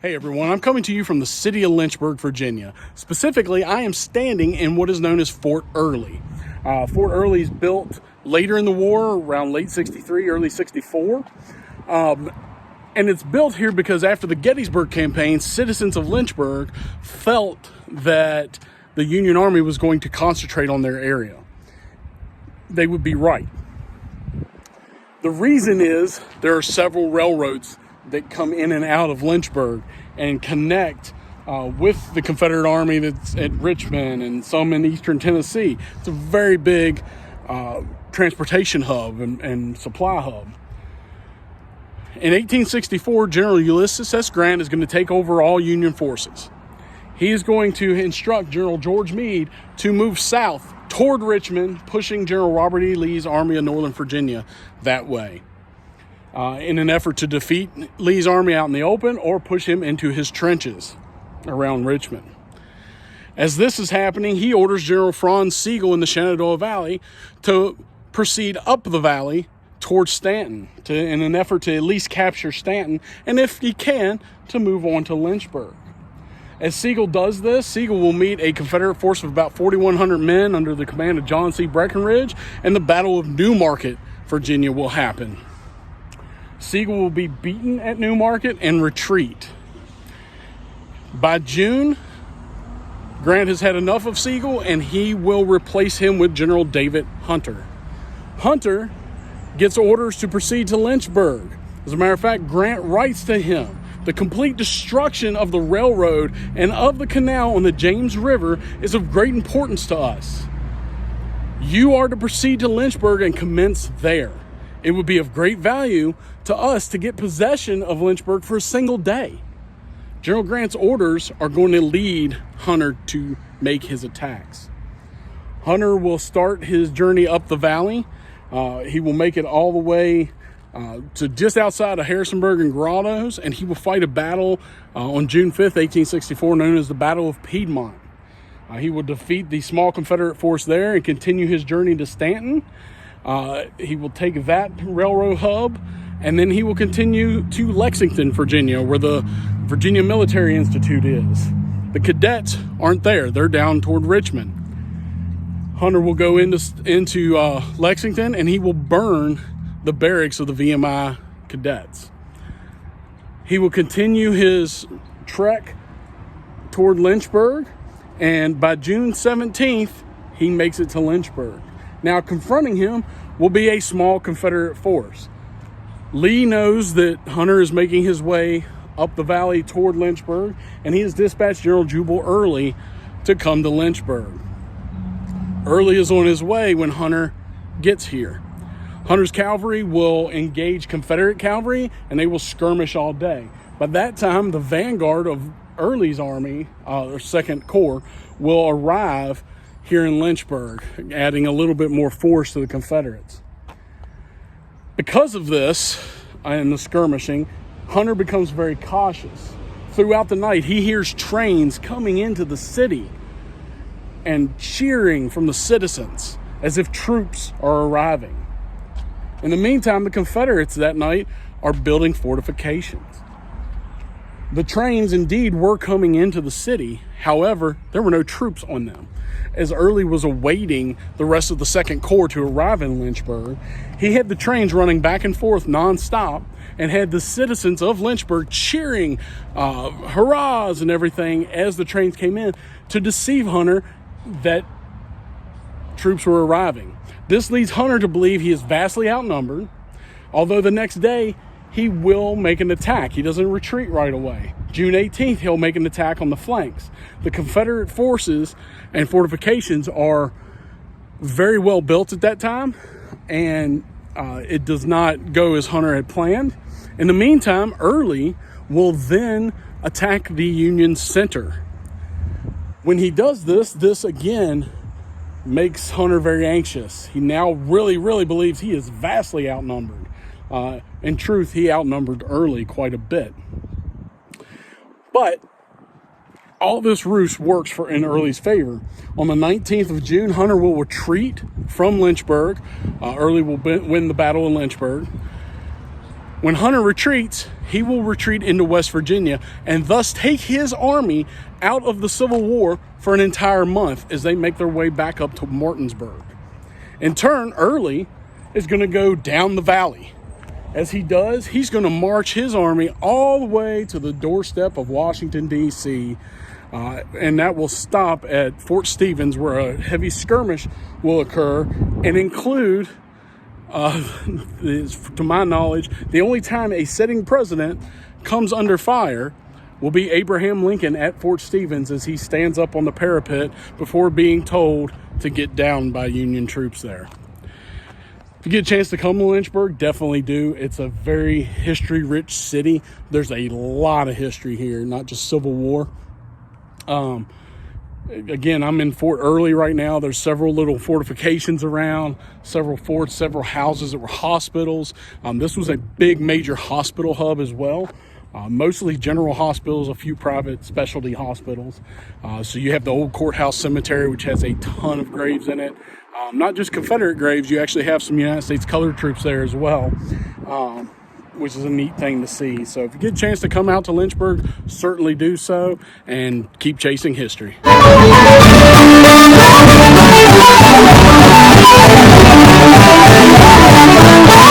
Hey everyone, I'm coming to you from the city of Lynchburg, Virginia. Specifically, I am standing in what is known as Fort Early. Fort Early is built later in the war, around late 63, early 64. And it's built here because after the Gettysburg campaign, citizens of Lynchburg felt that the Union Army was going to concentrate on their area. They would be right. The reason is there are several railroads that come in and out of Lynchburg and connect with the Confederate Army that's at Richmond and some in eastern Tennessee. It's a very big transportation hub and supply hub. In 1864, General Ulysses S Grant is going to take over all Union forces. He is going to instruct General George Meade to move south toward Richmond, pushing General Robert E. Lee's Army of Northern Virginia that way, in an effort to defeat Lee's army out in the open or push him into his trenches around Richmond. As this is happening, he orders General Franz Siegel in the Shenandoah Valley to proceed up the valley towards Stanton in an effort to at least capture Stanton, and if he can, to move on to Lynchburg. As Siegel does this, Siegel will meet a Confederate force of about 4,100 men under the command of John C. Breckinridge, and the Battle of Newmarket, Virginia will happen. Siegel will be beaten at Newmarket and retreat. By June, Grant has had enough of Siegel, and he will replace him with General David Hunter. Hunter gets orders to proceed to Lynchburg. As a matter of fact, Grant writes to him, "The complete destruction of the railroad and of the canal on the James River is of great importance to us. You are to proceed to Lynchburg and commence there. It would be of great value to us to get possession of Lynchburg for a single day." General Grant's orders are going to lead Hunter to make his attacks. Hunter will start his journey up the valley. He will make it all the way to just outside of Harrisonburg and Grottoes, and he will fight a battle on June 5th, 1864, known as the Battle of Piedmont. He will defeat the small Confederate force there and continue his journey to Stanton. He will take that railroad hub, and then he will continue to Lexington, Virginia, where the Virginia Military Institute is. The cadets aren't there. They're down toward Richmond. Hunter will go into Lexington, and he will burn the barracks of the VMI cadets. He will continue his trek toward Lynchburg, and by June 17th, he makes it to Lynchburg. Now, confronting him will be a small Confederate force. Lee knows that Hunter is making his way up the valley toward Lynchburg, and he has dispatched General Jubal Early to come to Lynchburg. Early is on his way when Hunter gets here. Hunter's cavalry will engage Confederate cavalry, and they will skirmish all day. By that time, the vanguard of Early's army, or Second Corps, will arrive here in Lynchburg, adding a little bit more force to the Confederates. Because of this and the skirmishing, Hunter becomes very cautious. Throughout the night, he hears trains coming into the city and cheering from the citizens as if troops are arriving. In the meantime, the Confederates that night are building fortifications. The trains indeed were coming into the city. However, there were no troops on them. As Early was awaiting the rest of the Second Corps to arrive in Lynchburg, he had the trains running back and forth nonstop and had the citizens of Lynchburg cheering hurrahs and everything as the trains came in to deceive Hunter that troops were arriving. This leads Hunter to believe he is vastly outnumbered, although the next day he will make an attack. He doesn't retreat right away. June 18th, he'll make an attack on the flanks. The Confederate forces and fortifications are very well built at that time, and it does not go as Hunter had planned. In the meantime, Early will then attack the Union center. When he does this again makes Hunter very anxious. He now really believes he is vastly outnumbered. In truth, he outnumbered Early quite a bit. But all this ruse works in Early's favor. On the 19th of June, Hunter will retreat from Lynchburg. Early will win the Battle of Lynchburg. When Hunter retreats, he will retreat into West Virginia and thus take his army out of the Civil War for an entire month as they make their way back up to Martinsburg. In turn, Early is going to go down the valley. As he does, he's going to march his army all the way to the doorstep of Washington, D.C., and that will stop at Fort Stevens, where a heavy skirmish will occur and include, to my knowledge, the only time a sitting president comes under fire will be Abraham Lincoln at Fort Stevens as he stands up on the parapet before being told to get down by Union troops there. If you get a chance to come to Lynchburg, definitely do. It's a very history-rich city. There's a lot of history here, not just Civil War. Again, I'm in Fort Early right now. There's several little fortifications around, several forts, several houses that were hospitals. This was a big major hospital hub as well. Mostly general hospitals, a few private specialty hospitals. So you have the old courthouse cemetery, which has a ton of graves in it. Not just Confederate graves, you actually have some United States colored troops there as well, which is a neat thing to see. So if you get a chance to come out to Lynchburg, certainly do so, and keep chasing history.